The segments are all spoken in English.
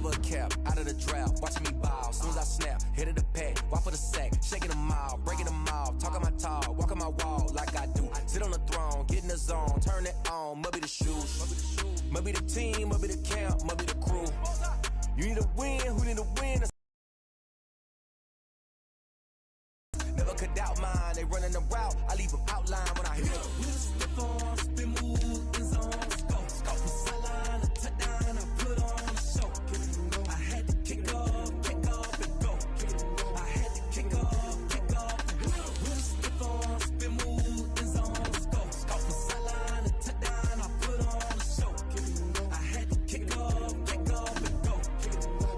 never a cap, out of the draft, watching me ball. Soon as I snap, hit of the pack, walk for the sack, shaking them all, breaking them off, talking my talk, walking my wall like I do. Sit on the throne, get in the zone, turn it on, must be the shoes, must be the team, must be the camp, must be the crew. You need a win, who need a win? Never could doubt mine, they running the route, I leave them outline when I hit them. Step on, spin, move, in zone, scope from sideline to touchdown, I put on the show. I had to kick off and go. I had to kick off and go. Step on, spin, move, in zone, scope from sideline to touchdown, I put on the show. I had to kick off and go.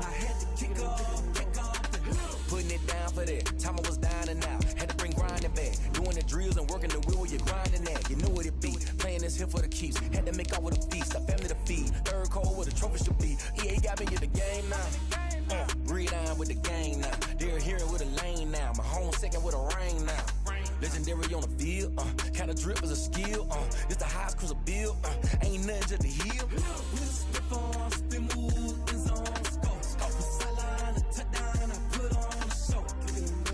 I had to kick off and go. Putting it down for that, time I was down and out. Had to bring grinding back, doing the drills and working the wheel where you're grinding at. You know what it be, playing this here for the keeps. Had to make off with a feast, a family to feed. Third cold where the trophy should be. EA got me in the game now. Breathe on with the game now. They're here with a lane now. My home second with a rain now. Legendary on the field, kind of drip is a skill. This the highest cruiser bill, ain't nothing just the heel. Step on, spin, move, in zone, scope from sideline to touchdown, I put on the show.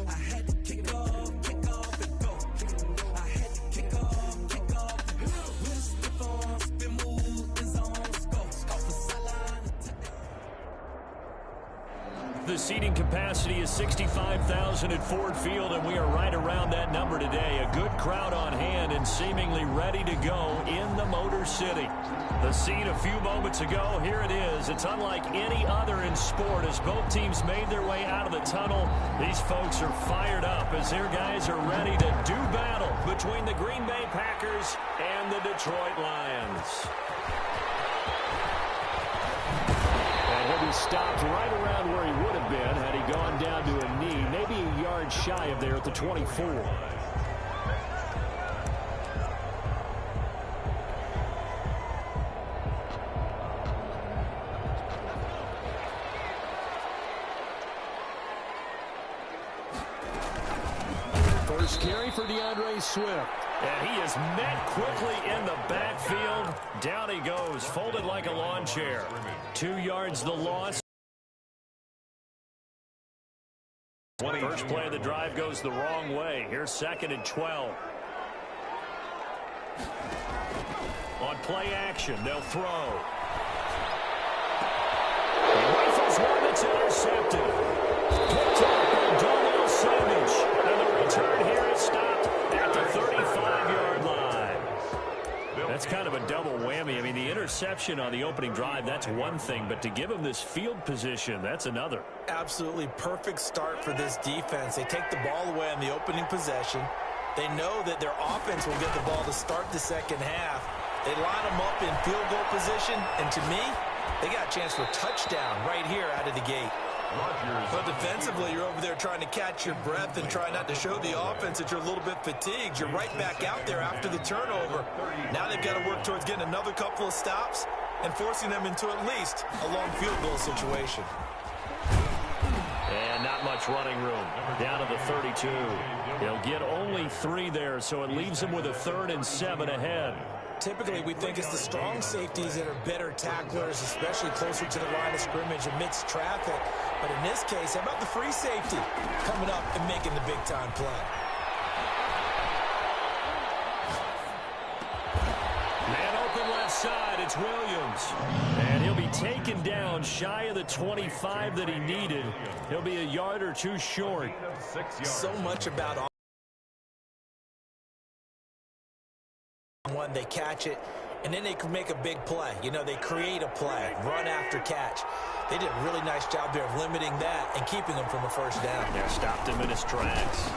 I had to kick off and go. I had to kick off and go. Step on, spin, move, in zone, scope from sideline to touchdown. The seating capacity is 65,000 at Ford Field, and we are right around that number today. A good crowd on hand and seemingly ready to go in the Motor City. The scene a few moments ago, here it is. It's unlike any other in sport as both teams made their way out of the tunnel. These folks are fired up as their guys are ready to do battle between the Green Bay Packers and the Detroit Lions. And he'll be stopped right around where he would have been had he gone down to a knee, maybe a yard shy of there at the 24. First carry for DeAndre Swift. And he is met quickly in the backfield. Down he goes, folded like a lawn chair. 2 yards the loss. First play of the drive goes the wrong way. Here's 2nd and 12. On play action, they'll throw. He rifles one that's intercepted. Picked up by Darnell Savage. And the return here is stopped at the 35-yard line. That's kind of a double whammy. I mean, the interception on the opening drive, that's one thing. But to give him this field position, that's another. Absolutely perfect start for this defense. They take the ball away on the opening possession. They know that their offense will get the ball to start the second half. They line them up in field goal position. And to me, they got a chance for a touchdown right here out of the gate. But defensively, you're over there trying to catch your breath and try not to show the offense that you're a little bit fatigued. You're right back out there after the turnover. Now they've got to work towards getting another couple of stops and forcing them into at least a long field goal situation. And not much running room. Down to the 32. He'll get only 3 there, so it leaves him with a 3rd and 7 ahead. Typically, we think it's the strong safeties that are better tacklers, especially closer to the line of scrimmage amidst traffic. But in this case, how about the free safety coming up and making the big-time play? Man open left side, it's Williams. And he'll be taken down shy of the 25 that he needed. He'll be a yard or 2 short. So much about one, they catch it, and then they can make a big play. You know, they create a play, run after catch. They did a really nice job there of limiting that and keeping them from a first down. Yeah, stopped him in his tracks.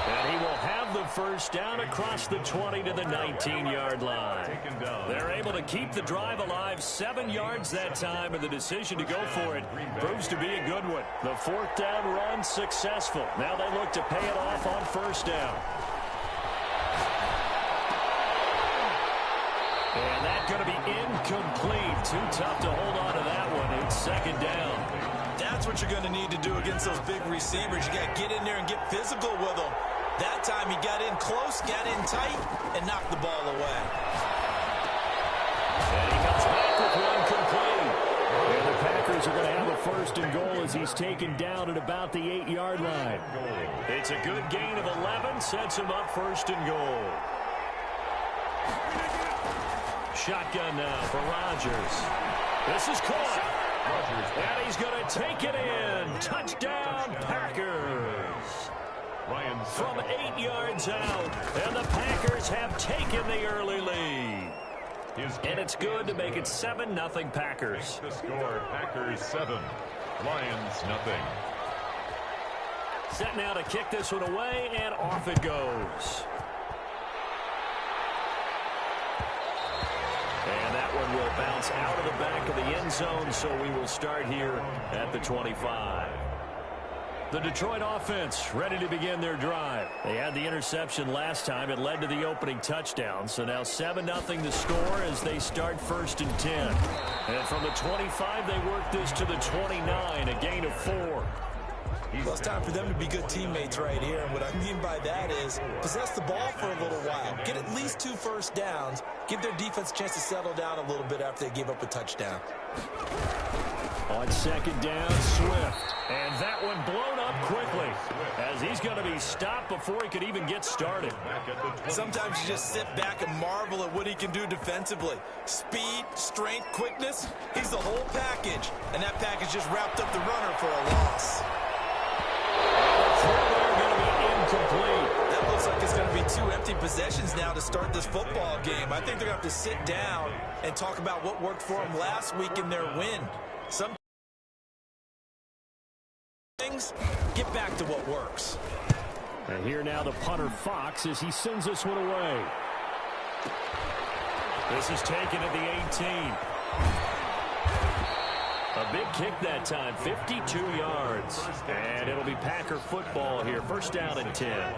And he will have the first down across the 20 to the 19-yard line. They're able to keep the drive alive, 7 yards that time, and the decision to go for it proves to be a good one. The 4th down run successful. Now they look to pay it off on first down. And that's going to be incomplete. Too tough to hold on to that one. It's 2nd down. That's what you're going to need to do against those big receivers. You got to get in there and get physical with them. That time he got in close, got in tight, and knocked the ball away. And he comes back with one complete. first and goal as he's taken down at about the 8-yard line. It's a good gain of 11, sets him up first and goal. Shotgun now for Rodgers. This is caught. And he's going to take it in. Touchdown, Packers. From 8 yards out, and the Packers have taken the early lead. And it's good to make it 7-0 Packers. The score, Packers 7, Lions nothing. Set now to kick this one away, and off it goes. And that one will bounce out of the back of the end zone, so we will start here at the 25. The Detroit offense ready to begin their drive. They had the interception last time. It led to the opening touchdown. So now 7-0 the score as they start first and 10. And from the 25, they work this to the 29, a gain of 4. Well, it's time for them to be good teammates right here. And what I mean by that is possess the ball for a little while. Get at least 2 first downs. Give their defense a chance to settle down a little bit after they give up a touchdown. On second down, Swift. And that one blown up quickly as he's going to be stopped before he could even get started. Sometimes you just sit back and marvel at what he can do defensively. Speed, strength, quickness, he's the whole package. And that package just wrapped up the runner for a loss. Incomplete. That looks like it's going to be 2 empty possessions now to start this football game. I think they're going to have to sit down and talk about what worked for them last week in their win. Some things, get back to what works. And here now the punter Fox as he sends this one away. This is taken at the 18. A big kick that time, 52 yards. And it'll be Packer football here. First down and 10.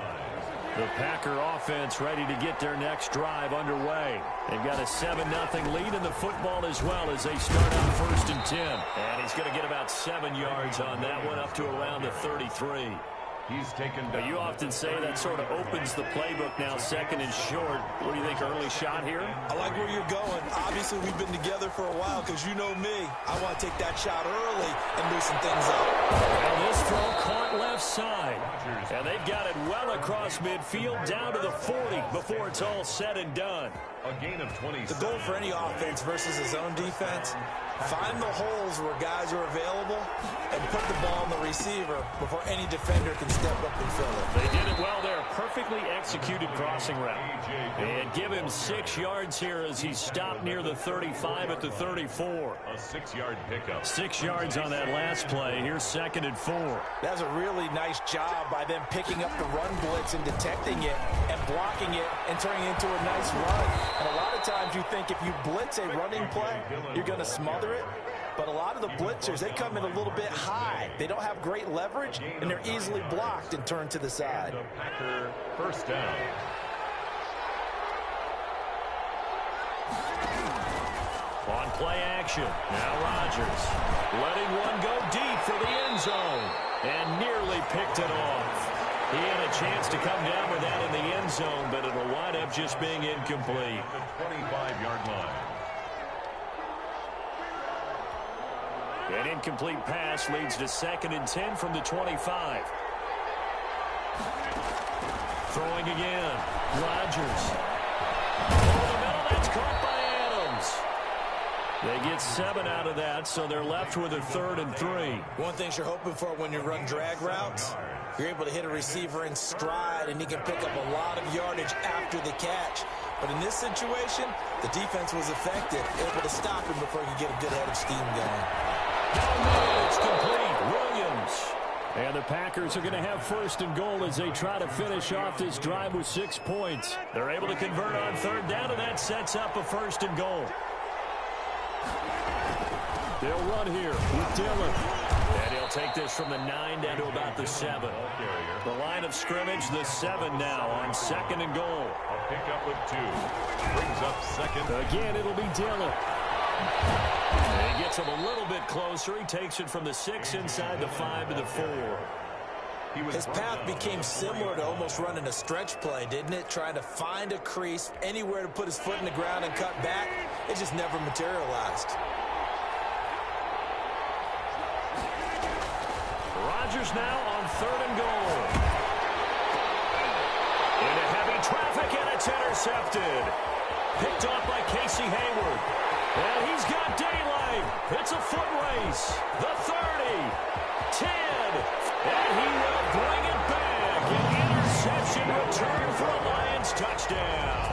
The Packer offense ready to get their next drive underway. They've got a 7-0 lead in the football as well as they start out first and 10. And he's going to get about 7 yards on that one up to around the 33. He's taken down. You often say that sort of opens the playbook now, second and short. What do you think, early shot here? I like where you're going. Obviously, we've been together for a while because you know me. I want to take that shot early and loosen things up. And this throw caught left side. And they've got it well across midfield down to the 40 before it's all said and done. A gain of 20. The goal for any offense versus his own defense, find the holes where guys are available and put the ball on the receiver before any defender can step up and fill it. They did it well there. Perfectly executed crossing route. And give him 6 yards here as he stopped near the 35 at the 34. A 6-yard pickup. 6 yards on that last play. Here's second and 4. That's a really nice job by them picking up the run blitz and detecting it and blocking it and turning it into a nice run. And a lot of times you think if you blitz a running play, you're going to smother it. But a lot of the blitzers, they come in a little bit high. They don't have great leverage, and they're easily blocked and turned to the side. The Packer first down. On play action, now Rodgers letting one go deep for the end zone and nearly picked it off. He had a chance to come down with that in the end zone, but it'll wind up just being incomplete. The 25-yard line. An incomplete pass leads to second and 10 from the 25. Throwing again. Rodgers. Over the middle, that's caught by Adams. They get 7 out of that, so they're left with a 3rd and 3. One thing you're hoping for when you run drag routes, you're able to hit a receiver in stride, and he can pick up a lot of yardage after the catch. But in this situation, the defense was effective, able to stop him before he could get a good head of steam going. It's complete. Williams. And the Packers are going to have first and goal as they try to finish off this drive with 6 points. They're able to convert on third down, and that sets up a first and goal. They'll run here with Dillon. And he'll take this from the 9 down to about the 7. The line of scrimmage, the 7 now on second and goal. A pickup of 2. Brings up second. Again, it'll be Dillon. And he gets him a little bit closer. He takes it from the 6 inside the 5 to the 4. His path became similar to almost running a stretch play, didn't it? Trying to find a crease, anywhere to put his foot in the ground and cut back. It just never materialized. Rodgers now on 3rd and goal. Into heavy traffic, and it's intercepted. Picked off by Casey Hayward. And he's got daylight. It's a foot race. The 30, 10, and he will bring it back. An interception return for a Lions touchdown.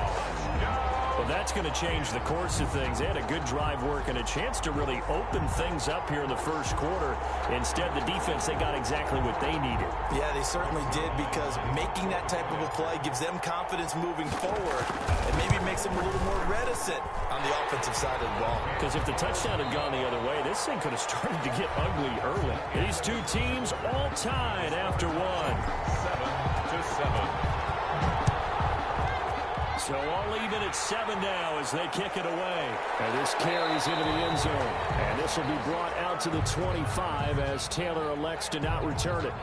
Well, that's going to change the course of things. They had a good drive work and a chance to really open things up here in the first quarter. Instead, the defense, they got exactly what they needed. Yeah, they certainly did, because making that type of a play gives them confidence moving forward and maybe makes them a little more reticent on the offensive side of the ball. Because if the touchdown had gone the other way, this thing could have started to get ugly early. These two teams all tied after one. 7-7. So all even at 7 now as they kick it away. And this carries into the end zone. And this will be brought out to the 25 as Taylor elects to not return it.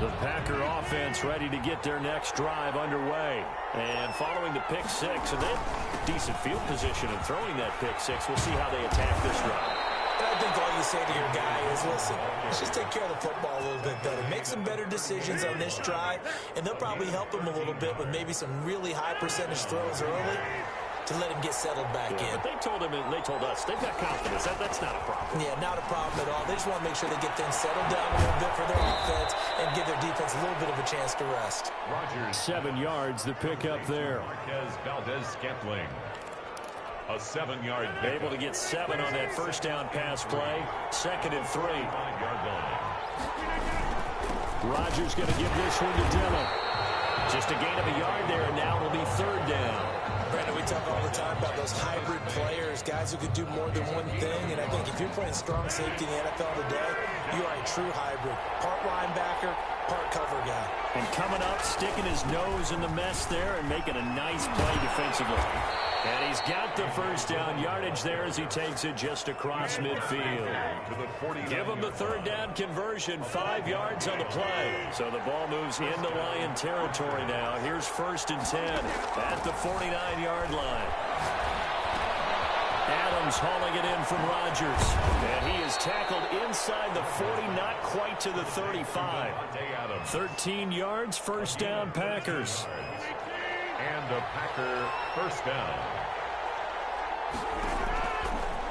The Packer offense ready to get their next drive underway. And following the pick six, and they have decent field position in throwing that pick six. We'll see how they attack this drive. And I think all you say to your guy is, listen, let's just take care of the football a little bit better. Make some better decisions on this drive, and they'll probably help him a little bit with maybe some really high percentage throws early to let him get settled back in. But they told him, and they told us, they've got confidence. That's not a problem. Yeah, not a problem at all. They just want to make sure they get things settled down a little bit for their offense and give their defense a little bit of a chance to rest. Rodgers. 7 yards, the pickup there. Marquez Valdez-Scantling. A 7-yard pick. Able to get 7 on that first down pass play. 2nd and 3. 5-yard line. Rodgers going to give this one to Dillon. Just a gain of a yard there, and now it'll be 3rd down. Brandon, we talk all the time about those hybrid players, guys who can do more than one thing. And I think if you're playing strong safety in the NFL today, you are a true hybrid. Part linebacker, part cover guy. And coming up, sticking his nose in the mess there and making a nice play defensively. And he's got the first down yardage there as he takes it just across midfield. Give him the 3rd down conversion, 5 yards on the play. So the ball moves into Lion territory now. Here's 1st and 10 at the 49-yard line. Adams hauling it in from Rodgers. And he is tackled inside the 40, not quite to the 35. 13 yards, 1st down, Packers. And a Packer first down.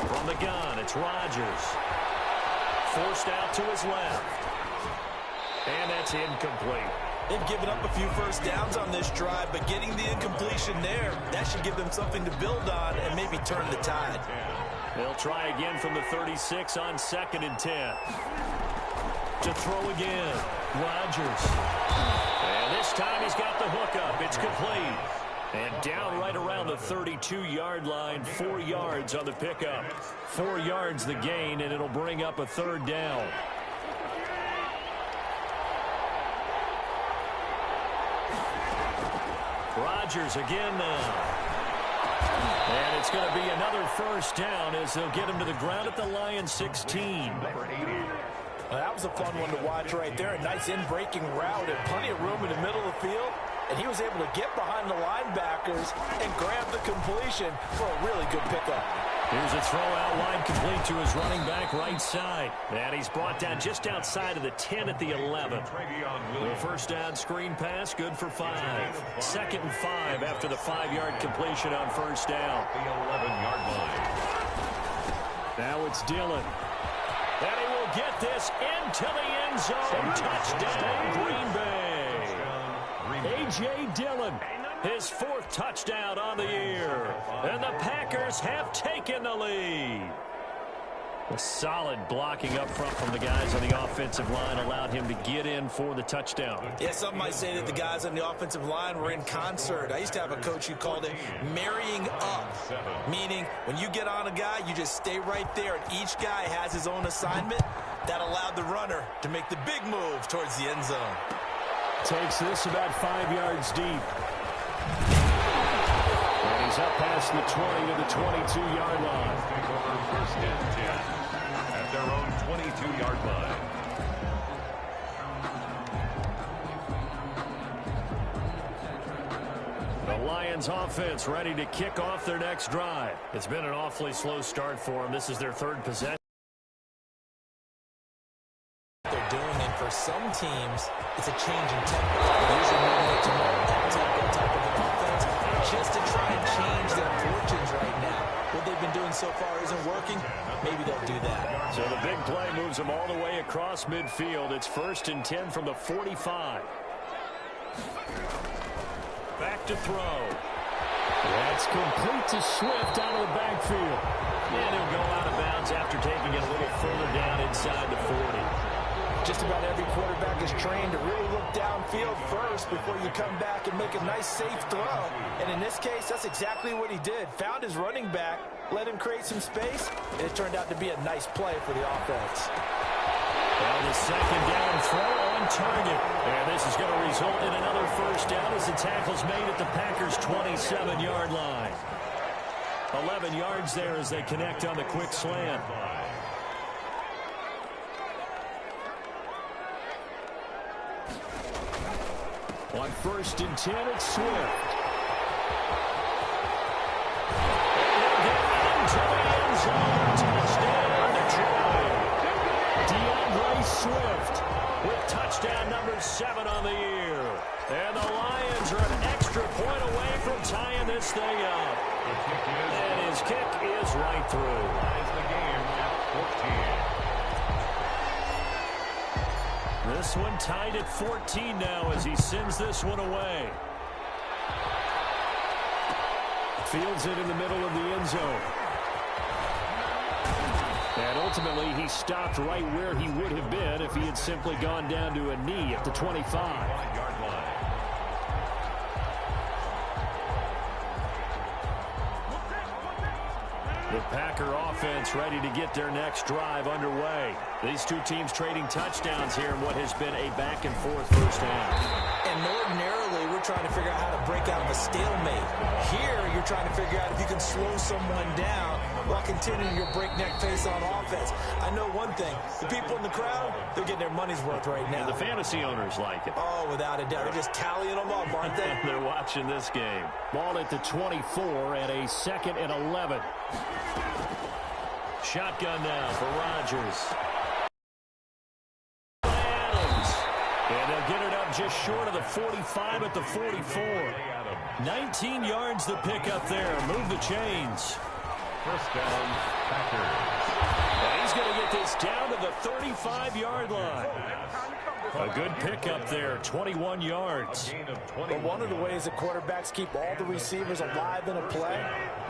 From the gun, it's Rodgers. Forced out to his left. And that's incomplete. They've given up a few first downs on this drive, but getting the incompletion there, that should give them something to build on and maybe turn the tide. They'll try again from the 36 on 2nd and 10. To throw again, Rodgers. And this time he's got the hook up. It's complete. And down right around the 32-yard line, 4 yards on the pickup. 4 yards the gain, and it'll bring up a 3rd down. Rodgers again now. And it's going to be another first down as they'll get him to the ground at the Lions 16. Well, that was a fun one to watch right there. A nice in-breaking route and plenty of room in the middle of the field. And he was able to get behind the linebackers and grab the completion for a really good pickup. Here's a throw out wide, complete to his running back right side. And he's brought down just outside of the 10 at the 11. The first down screen pass, good for 5. 2nd and 5 after the 5-yard completion on first down. The 11-yard line. Now it's Dillon. And he will get this into the end zone. Touchdown, Green Bay. A.J. Dillon, his 4th touchdown on the year. And the Packers have taken the lead. A solid blocking up front from the guys on the offensive line allowed him to get in for the touchdown. Yeah, some might say that the guys on the offensive line were in concert. I used to have a coach who called it marrying up, meaning when you get on a guy, you just stay right there, and each guy has his own assignment. That allowed the runner to make the big move towards the end zone. Takes this about 5 yards deep. And he's up past the 20 to the 22-yard line. Take over 1st and 10 at their own 22-yard line. The Lions offense ready to kick off their next drive. It's been an awfully slow start for them. This is their 3rd possession. teams, it's a change in tempo. They're usually moving it to more up-tempo type of an offense just to try and change their fortunes right now. What they've been doing so far isn't working. Maybe they'll do that. So the big play moves them all the way across midfield. It's 1st and 10 from the 45. Back to throw. That's complete to Swift out of the backfield. And he'll go out of bounds after taking it a little further down inside the 40. Just about every quarterback is trained to really look downfield first before you come back and make a nice, safe throw. And in this case, that's exactly what he did. Found his running back, let him create some space, and it turned out to be a nice play for the offense. Well, the 2nd down throw on target. And this is going to result in another 1st down as the tackle's made at the Packers' 27-yard line. 11 yards there as they connect on the quick slant. On 1st and 10, it's Swift. Into the end zone. Touchdown, Detroit. Swift with touchdown number 7 on the year. And the Lions are an extra point away from tying this thing up. And his kick is right through. Ties the game at 14. This one tied at 14 now as he sends this one away. Fields it in the middle of the end zone. And ultimately, he stopped right where he would have been if he had simply gone down to a knee at the 25. The Packer offense ready to get their next drive underway. These two teams trading touchdowns here in what has been a back-and-forth first half. And ordinarily, we're trying to figure out how to break out of a stalemate. Here, you're trying to figure out if you can slow someone down while continuing your breakneck pace on offense. I know one thing. The people in the crowd, they're getting their money's worth right now. And the fantasy owners like it. Oh, without a doubt. They're just tallying them up, aren't they? They're watching this game. Ball at the 24 at a 2nd and 11. Shotgun now for Rodgers. Adams. And they'll get it up just short of the 45 at the 44. 19 yards the pick up there. Move the chains. 1st down, Packers. And he's going to get this down to the 35-yard line. A good pickup there, 21 yards. But one of the ways that quarterbacks keep all the receivers alive in a play,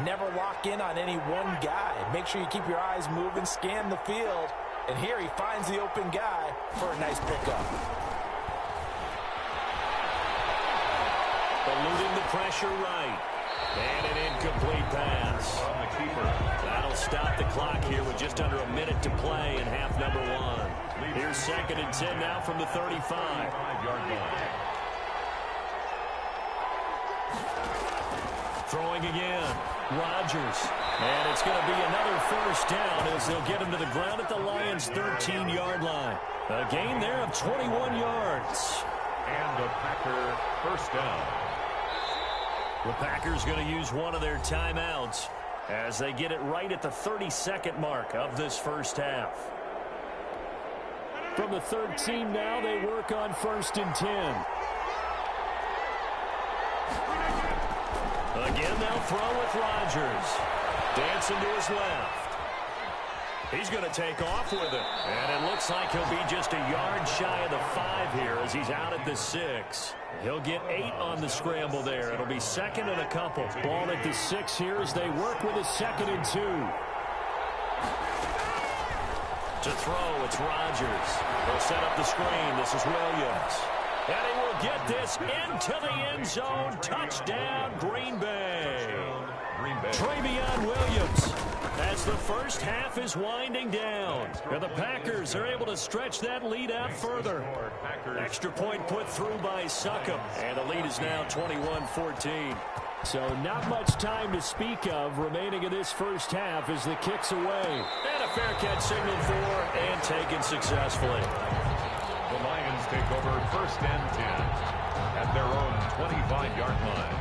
never lock in on any one guy. Make sure you keep your eyes moving, scan the field. And here he finds the open guy for a nice pickup. Eluding the pressure right. And an incomplete pass. On the keeper. That'll stop the clock here with just under a minute to play in half number 1. Here's 2nd and 10 now from the 35. 5-yard line. Throwing again. Rodgers. And it's going to be another 1st down as they'll get him to the ground at the Lions' 13-yard line. A gain there of 21 yards. And a Packer 1st down. The Packers going to use one of their timeouts as they get it right at the 32nd mark of this first half. From the 13 now, they work on 1st and 10. Again, they'll throw with Rodgers. Dancing to his left. He's going to take off with it. And it looks like he'll be just a yard shy of the 5 here as he's out at the 6. He'll get 8 on the scramble there. It'll be 2nd and a couple. Ball at the 6 here as they work with a 2nd and 2. To throw, it's Rodgers. They'll set up the screen. This is Williams. And he will get this into the end zone. Touchdown, Green Bay. Travion Williams. As the first half is winding down. And the Packers are able to stretch that lead out further. Extra point put through by Succop. And the lead is now 21-14. So not much time to speak of remaining in this first half as the kick's away. And a fair catch signaled for and taken successfully. The Lions take over 1st and 10 at their own 25-yard line.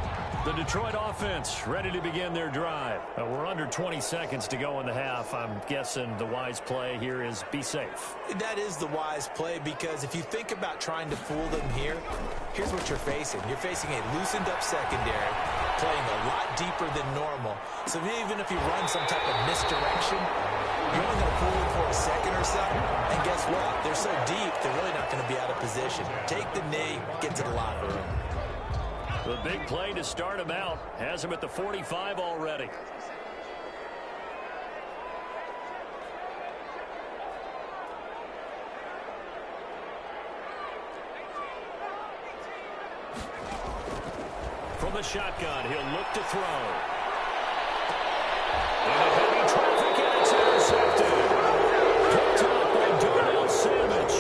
The Detroit offense ready to begin their drive. We're under 20 seconds to go in the half. I'm guessing the wise play here is be safe. That is the wise play, because if you think about trying to fool them here, here's what you're facing. You're facing a loosened up secondary, playing a lot deeper than normal. So even if you run some type of misdirection, you're only going to fool them for a second or so. And guess what? They're so deep, they're really not going to be out of position. Take the knee, get to the locker room. The big play to start him out has him at the 45 already. From the shotgun, he'll look to throw. And a heavy traffic, and it's intercepted. Picked up by Darnell Savage.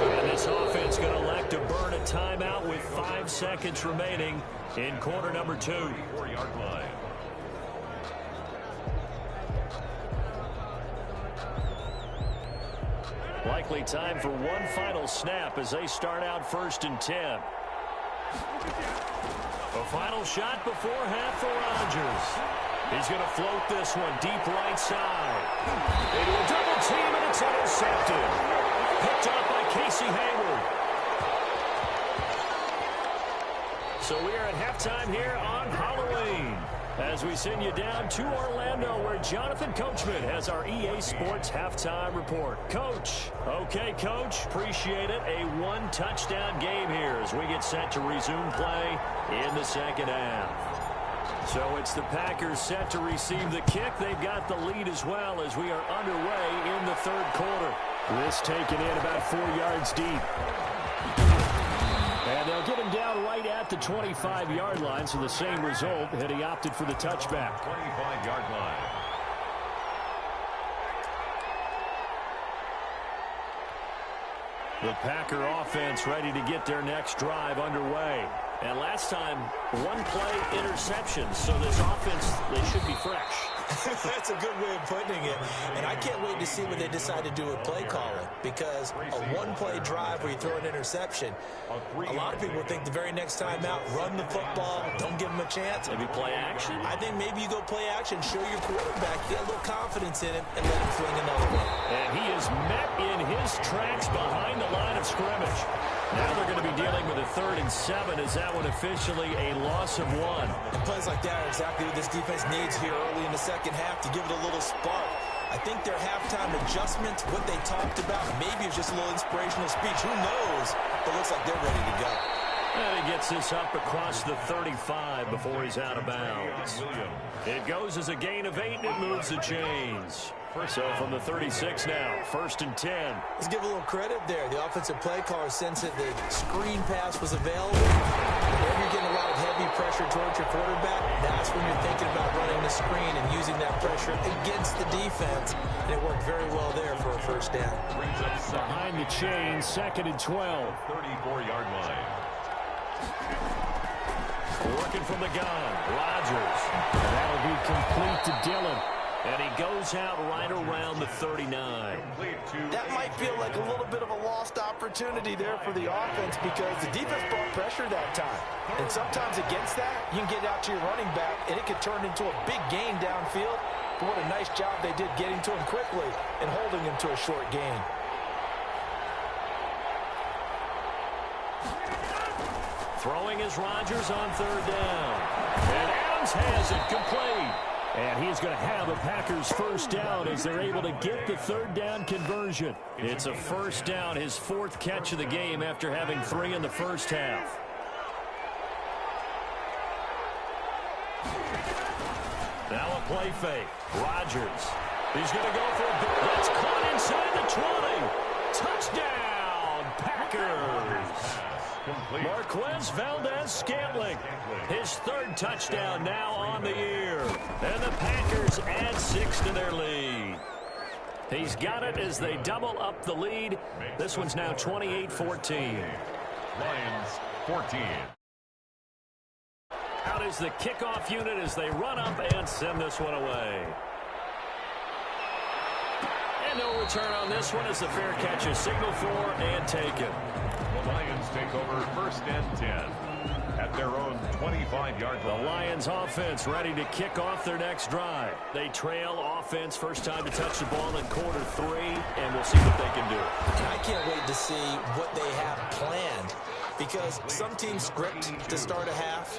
And this offense going to elect to burn a timeout with 5 seconds remaining in quarter number 2. 4-yard line. Likely time for one final snap as they start out 1st and 10. A final shot before half for Rodgers. He's going to float this one deep right side. Into a double team, and it's intercepted. Picked up by Casey Hayward. So we are at halftime here on Halloween as we send you down to Orlando, where Jonathan Coachman has our EA Sports halftime report. Coach. Okay, Coach. Appreciate it. A one-touchdown game here as we get set to resume play in the second half. So it's the Packers set to receive the kick. They've got the lead as well as we are underway in the 3rd quarter. This taken in about 4 yards deep. And they'll get him down right at the 25-yard line, so the same result, and he opted for the touchback. 25-yard line. The Packer offense ready to get their next drive underway. And last time, one-play interception, so this offense, they should be fresh. That's a good way of putting it. And I can't wait to see what they decide to do with play calling, because a one-play drive where you throw an interception, a lot of people think the very next time out, run the football, don't give them a chance. Maybe play action? I think maybe you go play action, show your quarterback, get a little confidence in him, and let him fling another one. And he is met in his tracks behind the line of scrimmage. Now they're going to be dealing with a 3rd and 7. Is that one officially a loss of 1? And plays like that are exactly what this defense needs here early in the second half to give it a little spark. I think their halftime adjustment, what they talked about, maybe it's just a little inspirational speech. Who knows? But it looks like they're ready to go. And he gets this up across the 35 before he's out of bounds. It goes as a gain of 8, and it moves the chains. So from the 36 now, 1st and 10. Let's give a little credit there. The offensive play caller sensed that the screen pass was available. Whenever you're getting a lot of heavy pressure towards your quarterback, that's when you're thinking about running the screen and using that pressure against the defense. And it worked very well there for a 1st down. Behind the chains, 2nd and 12. 34-yard line. Working from the gun, Rodgers. And that'll be complete to Dillon. And he goes out right around the 39. That might feel like a little bit of a lost opportunity there for the offense, because the defense brought pressure that time. And sometimes against that, you can get out to your running back, and it could turn into a big gain downfield. But what a nice job they did getting to him quickly and holding him to a short gain. Throwing is Rodgers on 3rd down. And Adams has it complete. And he's going to have a Packers 1st down as they're able to get the 3rd down conversion. It's a 1st down, his 4th catch of the game after having 3 in the 1st half. Now a play fake. Rodgers. He's going to go for a big. That's caught inside the 20. Touchdown, Packers. Marquez Valdez-Scantling, his 3rd touchdown now on the year. And the Packers add 6 to their lead. He's got it as they double up the lead. This one's now 28-14. Lions 14. Out is the kickoff unit as they run up and send this one away. And no return on this one as the fair catch is signaled for and taken. Lions take over 1st and 10 at their own 25-yard line. The Lions offense ready to kick off their next drive. They trail offense, first time to touch the ball in quarter 3, and we'll see what they can do. I can't wait to see what they have planned, because some teams script to start a half.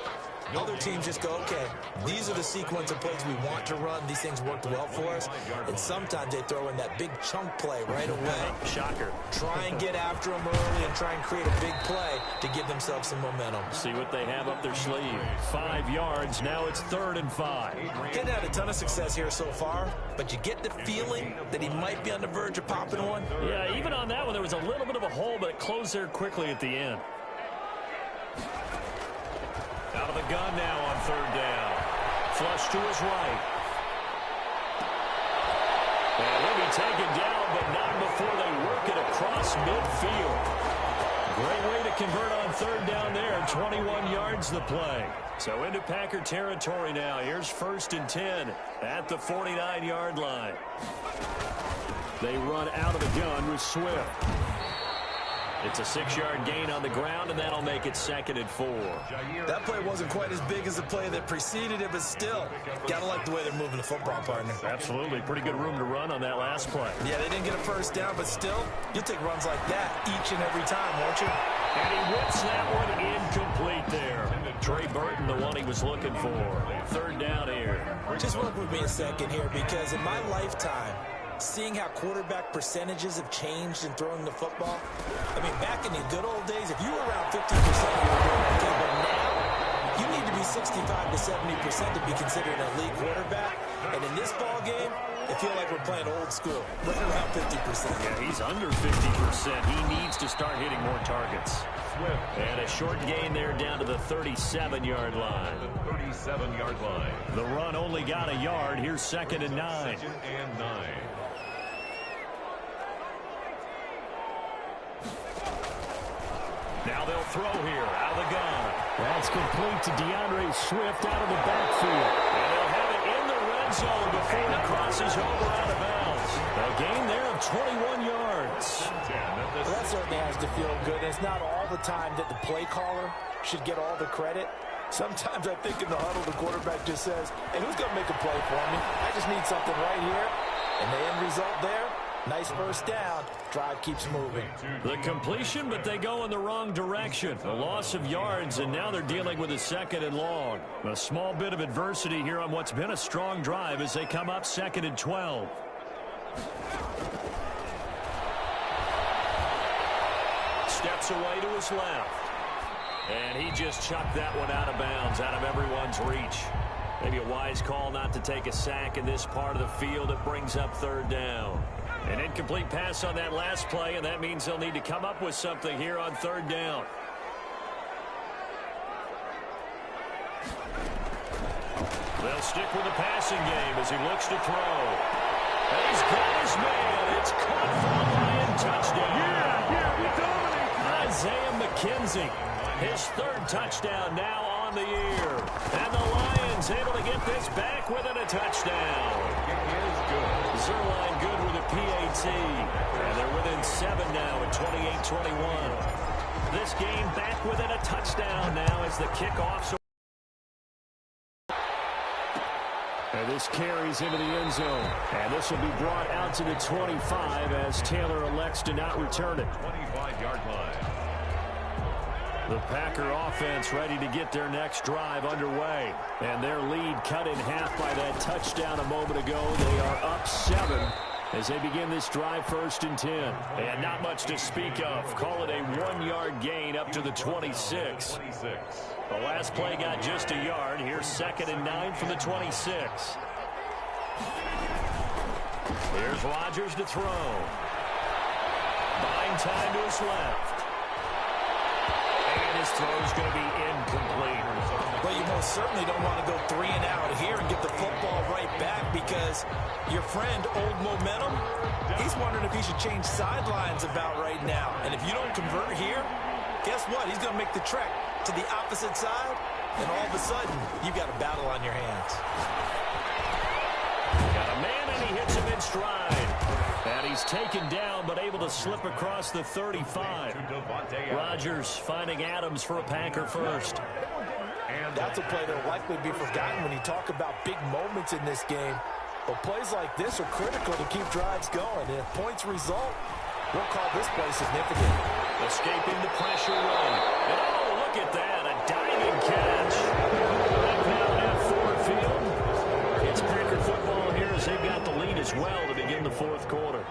Other teams just go, okay, these are the sequence of plays we want to run. These things worked well for us. And sometimes they throw in that big chunk play right away. Shocker. Try and get after them early and try and create a big play to give themselves some momentum. See what they have up their sleeve. 5 yards. Now it's 3rd and 5. Hadn't had a ton of success here so far, but you get the feeling that he might be on the verge of popping one. Yeah, even on that one, there was a little bit of a hole, but it closed there quickly at the end. Out of the gun now on 3rd down. Flush to his right. And he'll be taken down, but not before they work it across midfield. Great way to convert on 3rd down there. 21 yards the play. So into Packer territory now. Here's 1st and 10 at the 49-yard line. They run out of the gun with Swift. It's a 6-yard gain on the ground, and that'll make it 2nd and 4. That play wasn't quite as big as the play that preceded it, but still, gotta like the way they're moving the football, partner. Absolutely. Pretty good room to run on that last play. Yeah, they didn't get a first down, but still, you'll take runs like that each and every time, won't you? And he whips that one incomplete there. Trey Burton, the one he was looking for. 3rd down here. Just work with me a second here, because in my lifetime, seeing how quarterback percentages have changed in throwing the football. I mean, back in the good old days, if you were around 50%, you were doing okay. But now, you need to be 65 to 70% to be considered an elite quarterback. And in this ball game, I feel like we're playing old school, right around 50%. Yeah, he's under 50%. He needs to start hitting more targets. And a short gain there down to the 37-yard line. The 37-yard line. The run only got a yard. Here's 2nd and 9. 2nd and 9. Now they'll throw here out of the gun. That's complete to DeAndre Swift out of the backfield. And they'll have it in the red zone before it crosses over out of bounds. A gain there of 21 yards. Well, that certainly has to feel good. It's not all the time that the play caller should get all the credit. Sometimes I think in the huddle, the quarterback just says, hey, who's going to make a play for me? I just need something right here. And the end result there, nice first down. Drive keeps moving. The completion, but they go in the wrong direction. A loss of yards, and now they're dealing with a 2nd and long. A small bit of adversity here on what's been a strong drive as they come up 2nd and 12. Steps away to his left. And he just chucked that one out of bounds, out of everyone's reach. Maybe a wise call not to take a sack in this part of the field. It brings up 3rd down. An incomplete pass on that last play, and that means they'll need to come up with something here on 3rd down. They'll stick with the passing game as he looks to throw. And he's got his man. It's caught for a Lion touchdown. We dominate. Isaiah McKenzie, his 3rd touchdown now on the year. And the Lions able to get this back within a touchdown. It is good. Zerline good with a PAT. And they're within 7 now at 28-21. This game back within a touchdown now as the kickoff. And this carries into the end zone. And this will be brought out to the 25 as Taylor elects to not return it. 25-yard line. The Packer offense ready to get their next drive underway. And their lead cut in half by that touchdown a moment ago. They are up 7 as they begin this drive 1st and 10. And not much to speak of. Call it a 1-yard gain up to the 26. The last play got just a yard. Here's 2nd and 9 from the 26. Here's Rodgers to throw. Buying time to his left. And his throw's going to be incomplete. But you most certainly don't want to go 3 and out here and get the football right back, because your friend, Old Momentum, he's wondering if he should change sidelines about right now. And if you don't convert here, guess what? He's going to make the trek to the opposite side, and all of a sudden, you've got a battle on your hands. Got a man, and he hits him in stride. And he's taken down, but able to slip across the 35. Rodgers finding Adams for a Packer first. And that's a play that will likely be forgotten when you talk about big moments in this game. But plays like this are critical to keep drives going. And if points result, we'll call this play significant. Escaping the pressure run. And oh, look at that. A diving catch. Right now at Ford Field. It's Packer football here as they've got the lead as well to begin the fourth quarter.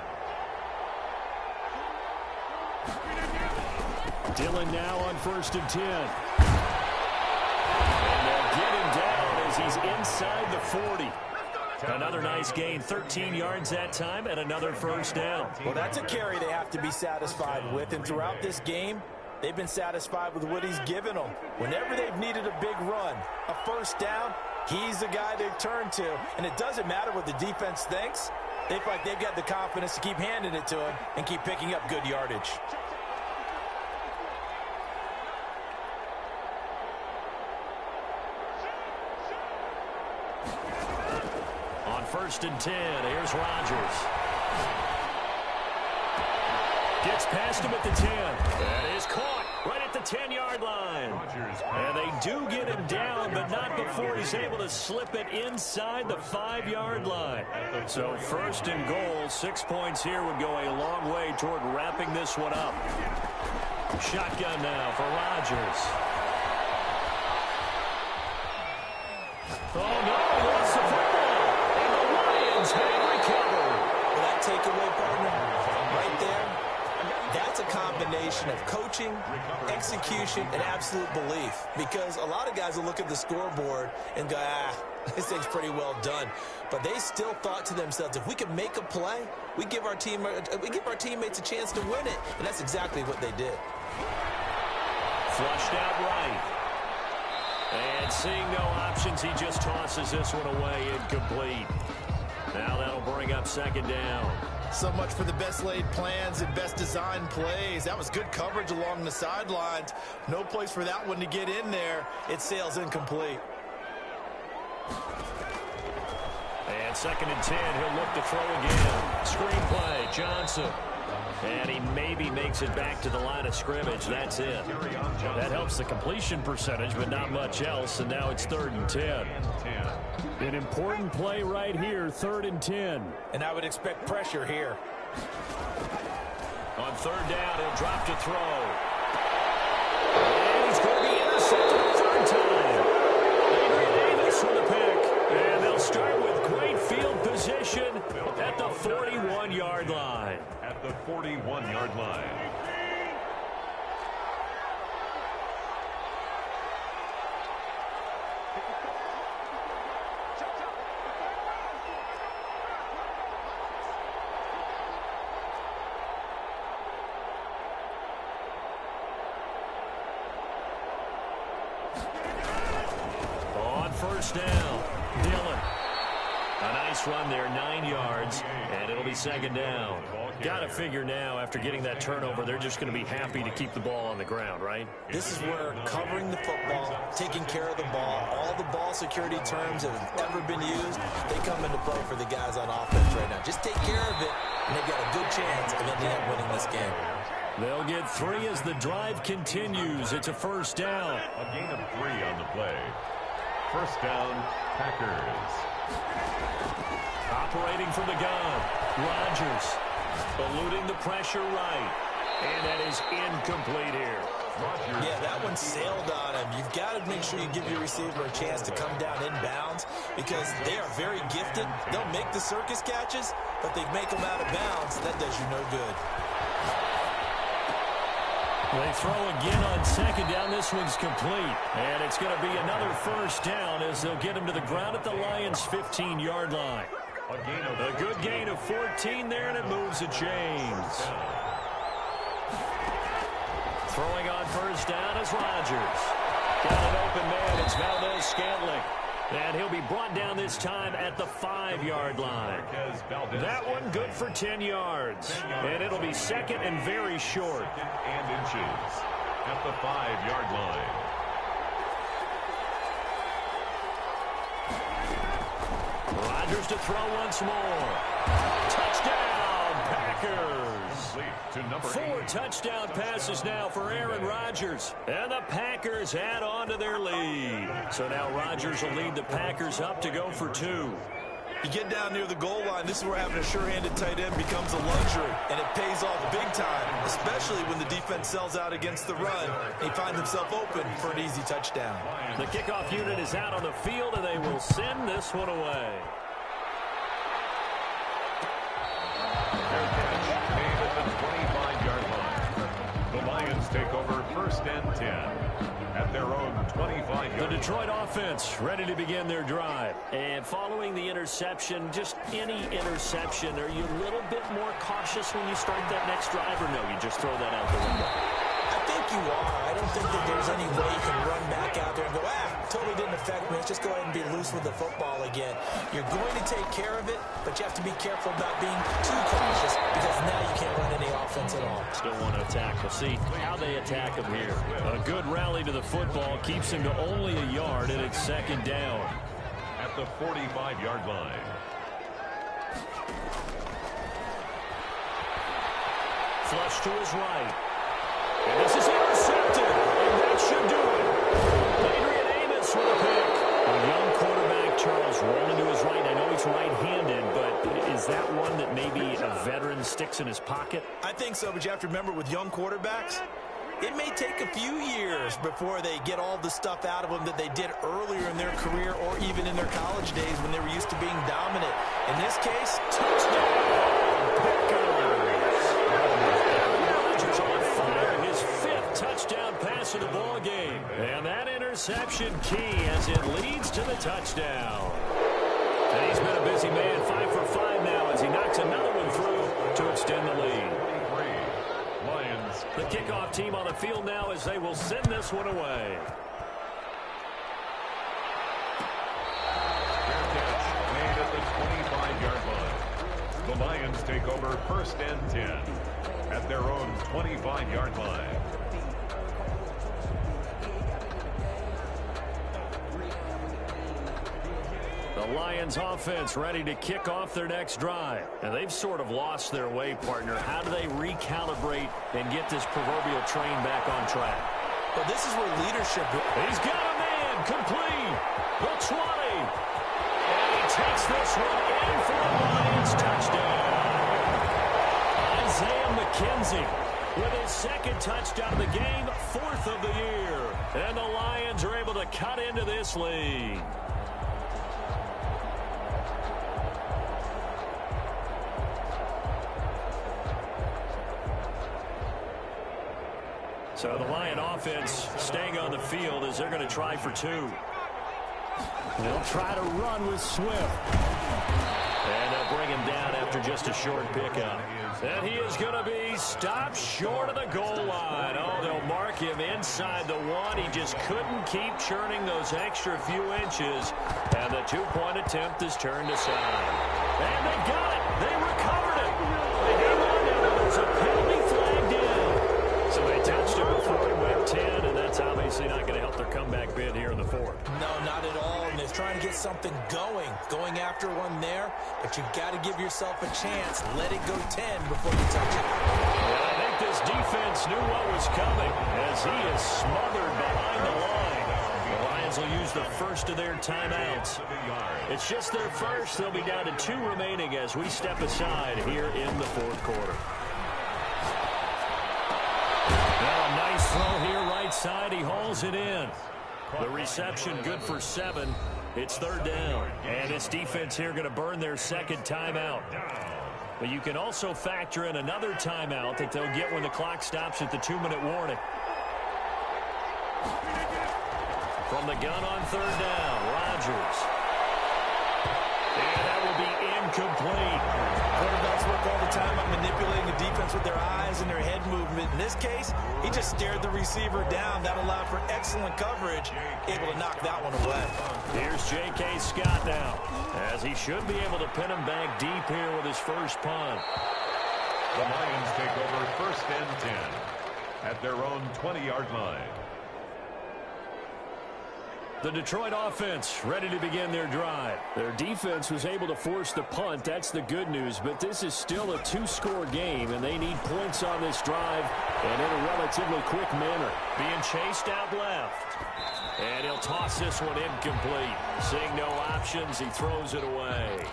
Dillon now on 1st and 10. And they'll get him down as he's inside the 40. Another nice gain, 13 yards that time, and another first down. Well, that's a carry they have to be satisfied with, and throughout this game, they've been satisfied with what he's given them. Whenever they've needed a big run, a first down, he's the guy they've turned to, and it doesn't matter what the defense thinks. They feel like they've got the confidence to keep handing it to him and keep picking up good yardage. On 1st and 10, here's Rodgers. Gets past him at the 10. That is caught right at the 10-yard line. And they do get him down, but not before he's able to slip it inside the 5-yard line. So 1st and goal, 6 points here would go a long way toward wrapping this one up. Shotgun now for Rodgers. Oh, no, lost the football. And the Lions have recovered. That takeaway, partner, right there, that's a combination of coaching, execution, and absolute belief. Because a lot of guys will look at the scoreboard and go, this thing's pretty well done. But they still thought to themselves, if we can make a play, we give our teammates a chance to win it. And that's exactly what they did. Flushed out right. And seeing no options, he just tosses this one away, incomplete. Now that'll bring up 2nd down. So much for the best laid plans and best designed plays. That was good coverage along the sidelines. No place for that one to get in there. It sails incomplete. And 2nd and 10, he'll look to throw again. Screen play, Johnson. And he maybe makes it back to the line of scrimmage. That's it. That helps the completion percentage, but not much else. And now it's 3rd and 10. An important play right here, 3rd and 10. And I would expect pressure here. On 3rd down, he'll drop to throw. And he's going to be intercepted a 3rd time. Adrian Davis with the pick. And they'll start with great field position at the 41-yard line. At the 41-yard line. On 1st down, Dillon. A nice run there, 9 yards, and it'll be 2nd down. Got to figure now, after getting that turnover, they're just going to be happy to keep the ball on the ground, right? This is where covering the football, taking care of the ball, all the ball security terms that have ever been used, they come into play for the guys on offense right now. Just take care of it, and they've got a good chance of ending up winning this game. They'll get 3 as the drive continues. It's a 1st down. A gain of 3 on the play. 1st down, Packers. Operating from the gun, Rodgers. Eluding the pressure right. And that is incomplete here. Yeah, that one sailed on him. You've got to make sure you give your receiver a chance to come down inbounds because they are very gifted. They'll make the circus catches, but they make them out of bounds. That does you no good. They throw again on 2nd down. This one's complete. And it's going to be another 1st down as they'll get him to the ground at the Lions' 15-yard line. A good gain of 14 there, and it moves the chains. Throwing on 1st down is Rodgers. Got an open man. It's Valdez-Scantling. And he'll be brought down this time at the 5-yard line. That one good for 10 yards. And it'll be 2nd and very short. And inches at the 5-yard line. Rodgers to throw once more. Touchdown, Packers. To number 4 8. touchdown passes now for Aaron Rodgers. And the Packers add on to their lead. So now Rodgers will lead the Packers up to go for 2. You get down near the goal line, this is where having a sure-handed tight end becomes a luxury, and it pays off big time, especially when the defense sells out against the run. He finds himself open for an easy touchdown. The kickoff unit is out on the field, and they will send this one away. Their catch made at the 25-yard line. The Lions take over 1st and 10 at their own 25-yard The line. Detroit offense ready to begin their drive. And following the interception, just any interception, are you a little bit more cautious when you start that next drive, or no, you just throw that out the window? I think you are. I don't think that there's any way you can run back out there and go, totally didn't affect me. Let's just go ahead and be loose with the football again. You're going to take care of it, but you have to be careful about being too cautious because now you can't run any offense at all. Still want to attack. We'll see how they attack him here. A good rally to the football keeps him to only a yard, and it's 2nd down. At the 45-yard line. Flush to his right. And this is intercepted. And that should do it. Adrian Amos with a pick. A young quarterback, Charles, rolling to his right. I know he's right-handed, but is that one that maybe a veteran sticks in his pocket? I think so, but you have to remember with young quarterbacks, it may take a few years before they get all the stuff out of them that they did earlier in their career or even in their college days when they were used to being dominant. In this case, touchdown. Packers. Rodgers on fire, his 5th touchdown pass of the ball game. And that interception key as it leads to the touchdown. And he's been a busy man, 5 for 5 now as he knocks another one through to extend the lead. Lions. The kickoff team on the field now as they will send this one away. Their catch made at the 25-yard line. The Lions take over 1st and 10 at their own 25-yard line. The Lions offense ready to kick off their next drive. And they've sort of lost their way, partner. How do they recalibrate and get this proverbial train back on track? Well, this is where leadership... He's got a man complete. The 20. And he takes this one in for the Lions touchdown. Isaiah McKenzie with his 2nd touchdown of the game, 4th of the year. And the Lions are able to cut into this lead. So the Lion offense staying on the field as they're going to try for 2. They'll try to run with Swift. And they'll bring him down after just a short pickup. And he is going to be stopped short of the goal line. Oh, they'll mark him inside the 1. He just couldn't keep churning those extra few inches. And the 2-point attempt is turned aside. And they got it. They recovered it. They hang on now. There's a penalty flagged in. So they touched him before he went 10, and that's obviously not going to help their comeback bid here in the 4th. No, not at all. And they're trying to get something going after one there. But you've got to give yourself a chance. Let it go 10 before you touch it. Well, I think this defense knew what was coming as he is smothered behind the line. The Lions will use the first of their timeouts. It's just their first. They'll be down to 2 remaining as we step aside here in the 4th quarter. Now a nice throw here right side. He hauls it in. The reception good for 7. It's 3rd down. And this defense here going to burn their 2nd timeout. But you can also factor in another timeout that they'll get when the clock stops at the 2-minute warning. From the gun on 3rd down, Rodgers. And that will be incomplete. Quarterbacks work all the time on manipulating the defense with their eyes and their head movement. In this case, he just stared the receiver down. That allowed for excellent coverage, able to knock that one away. Here's J.K. Scott now, as he should be able to pin him back deep here with his first punt. The Lions take over 1st and 10 at their own 20-yard line. The Detroit offense ready to begin their drive. Their defense was able to force the punt. That's the good news. But this is still a two-score game, and they need points on this drive and in a relatively quick manner. Being chased out left. And he'll toss this one incomplete. Seeing no options, he throws it away.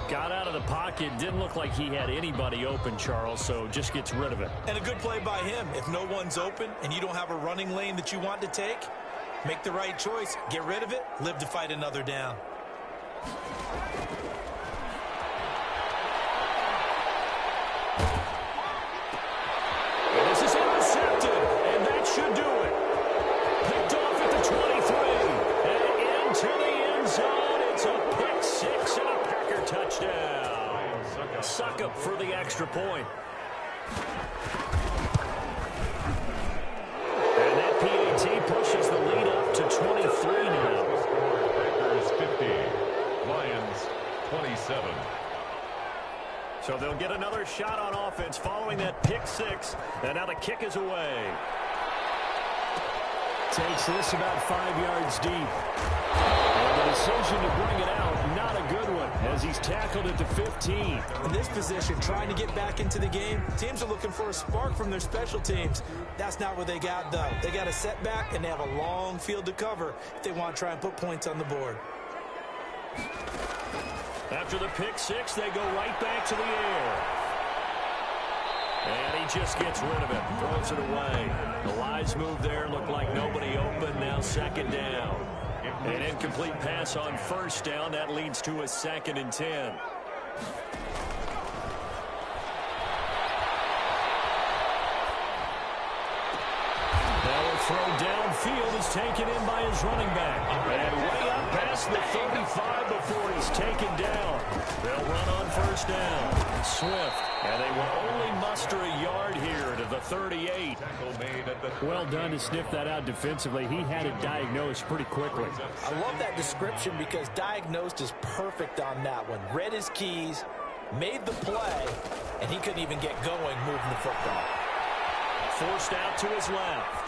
Got out of the pocket. Didn't look like he had anybody open, Charles, so just gets rid of it. And a good play by him. If no one's open and you don't have a running lane that you want to take, make the right choice. Get rid of it. Live to fight another down. And this is intercepted, and that should do it. Picked off at the 23, and into the end zone. It's a pick six and a Packer touchdown. Suck up for the extra point. And that PAT pushes the lead up to 23 now. Packers 50, Lions 27. So they'll get another shot on offense following that pick six. And now the kick is away. Takes this about 5 yards deep. And the decision to bring it out, not a good one, as he's tackled at the 15. In this position, trying to get back into the game, teams are looking for a spark from their special teams. That's not what they got, though. They got a setback, and they have a long field to cover if they want to try and put points on the board. After the pick six, they go right back to the air. And he just gets rid of it, throws it away. The Lions move there, look like nobody open, now second down. An incomplete pass on first down, that leads to a 2nd and 10. Throw downfield is taken in by his running back. And way up past the 35 before he's taken down. They'll run on first down. Swift. And they will only muster a yard here to the 38. Well done to sniff that out defensively. He had it diagnosed pretty quickly. I love that description because diagnosed is perfect on that one. Read his keys, made the play, and he couldn't even get going moving the football. Forced out to his left.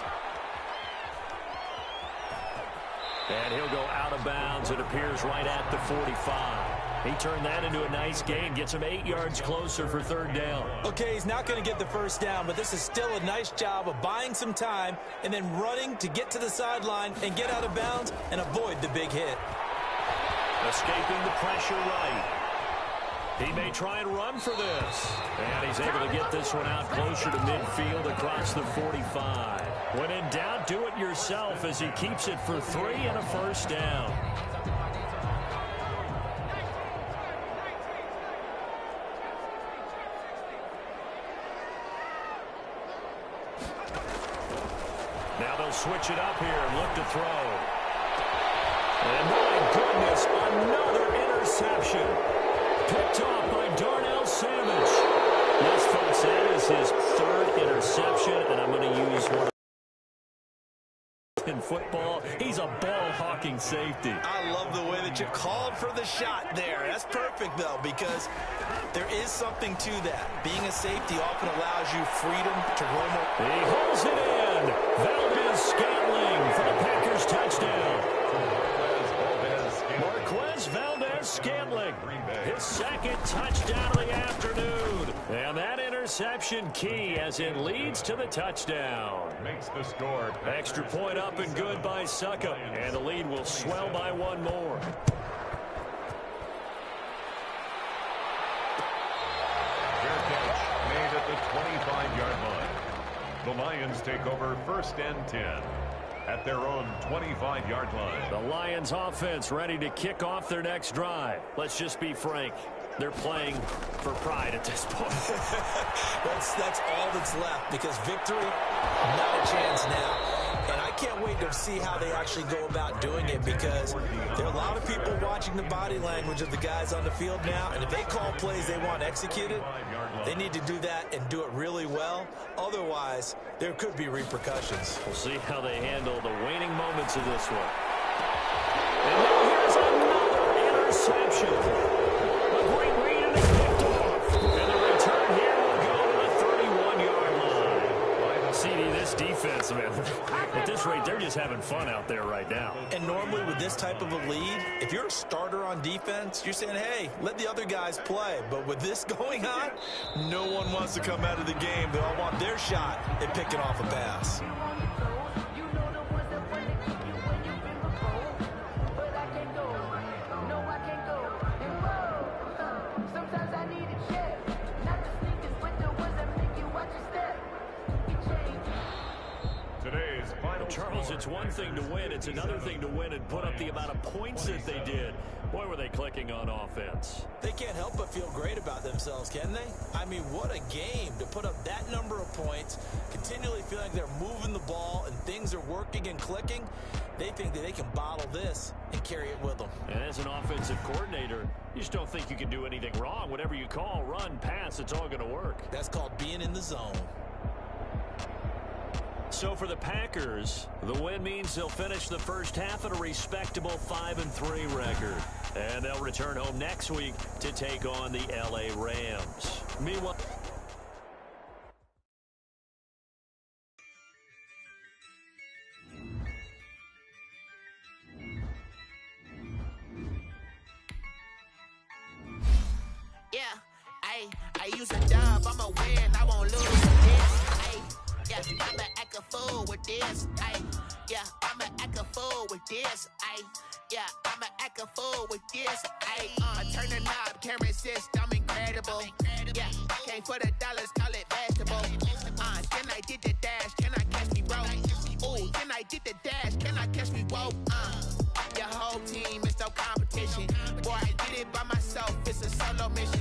And he'll go out of bounds. It appears right at the 45. He turned that into a nice gain. Gets him 8 yards closer for third down. Okay, he's not going to get the first down, but this is still a nice job of buying some time and then running to get to the sideline and get out of bounds and avoid the big hit. Escaping the pressure right. He may try and run for this. And he's able to get this one out closer to midfield across the 45. When in doubt, do it yourself as he keeps it for 3 and a first down. Now they'll switch it up here and look to throw. And my goodness, another interception. Picked off by Darnell Savage. Yes, folks, that is his 3rd interception, and I'm going to use one in football. He's a ball-hawking safety. I love the way that you called for the shot there. That's perfect, though, because there is something to that. Being a safety often allows you freedom to roam. He holds it in. Valdez-Scantling for the Packers touchdown. Marquez Valdez-Scantling, his 2nd touchdown of the afternoon. And that interception key as it leads to the touchdown. Makes the score. Extra point up and good by Suckup. And the lead will swell by 1 more. Fair catch made at the 25-yard line. The Lions take over 1st and 10. At their own 25-yard line. The Lions offense ready to kick off their next drive. Let's just be frank. They're playing for pride at this point. That's all that's left because victory, not a chance now. And I can't wait to see how they actually go about doing it because there are a lot of people watching the body language of the guys on the field now. And if they call plays they want executed, they need to do that and do it really well. Otherwise, there could be repercussions. We'll see how they handle the waning moments of this one. And now here's another interception. A great read and a picked off. And the return here will go to the 31-yard line. CD, this defense, man, at this rate, they're just having fun out there right now. And normally with this type of a lead, if you're a starter on defense, you're saying, hey, let the other guys play. But with this going on, no one wants to come out of the game. They all want their shot at picking off a pass. Charles, it's one thing to win. It's another thing to win and put up the amount of points that they did. Boy, were they clicking on offense. They can't help but feel great about themselves, can they? I mean, what a game to put up that number of points, continually feeling like they're moving the ball and things are working and clicking. They think that they can bottle this and carry it with them. And as an offensive coordinator, you just don't think you can do anything wrong. Whatever you call, run, pass, it's all going to work. That's called being in the zone. So for the Packers, the win means they'll finish the first half at a respectable 5-3 record. And they'll return home next week to take on the LA Rams. Meanwhile, I use a dub, I'ma win, I won't lose this. Yeah, I'ma act a fool with this. Yeah, I'ma act a fool with this. Yeah, I'ma act a fool with this. I turn the knob, can't resist, I'm incredible. Yeah, came for the dollars, call it vegetable. Then I did the dash, can I catch me, bro? Ooh, then I did the dash, can I catch me, whoa? Your whole team is no competition. Boy, I did it by myself, it's a solo mission.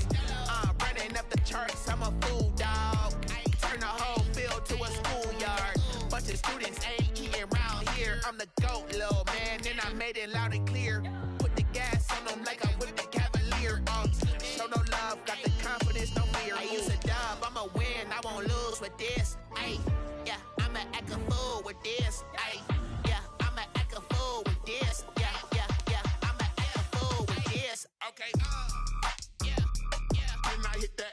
Running up the charts, I'm a fool, dog. Turn the whole field to a schoolyard. Bunch of students ain't eating round here. I'm the GOAT, little man, and I made it loud and clear. Put the gas on them like I'm with the Cavalier. Show no love, got the confidence, no fear. I use a dub, I'ma win, I won't lose with this. Yeah, I'ma act a fool with this. Yeah, I'ma act a fool with this. Yeah, I'ma act a fool with this. Okay, yeah, then I hit that.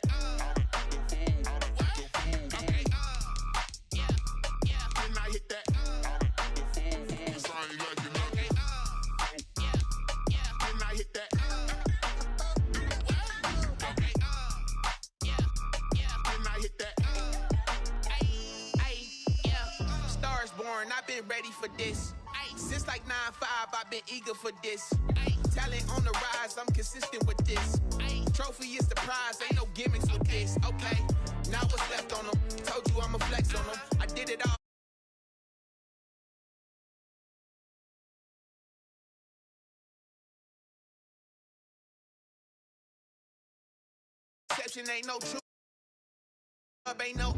I've been ready for this. Since like 9-5, I've been eager for this. Talent on the rise, I'm consistent with this. Trophy is the prize, ain't no gimmicks with this. Okay, now what's left on them? Told you I'ma flex on them. I did it all. Exception ain't no true. Ain't no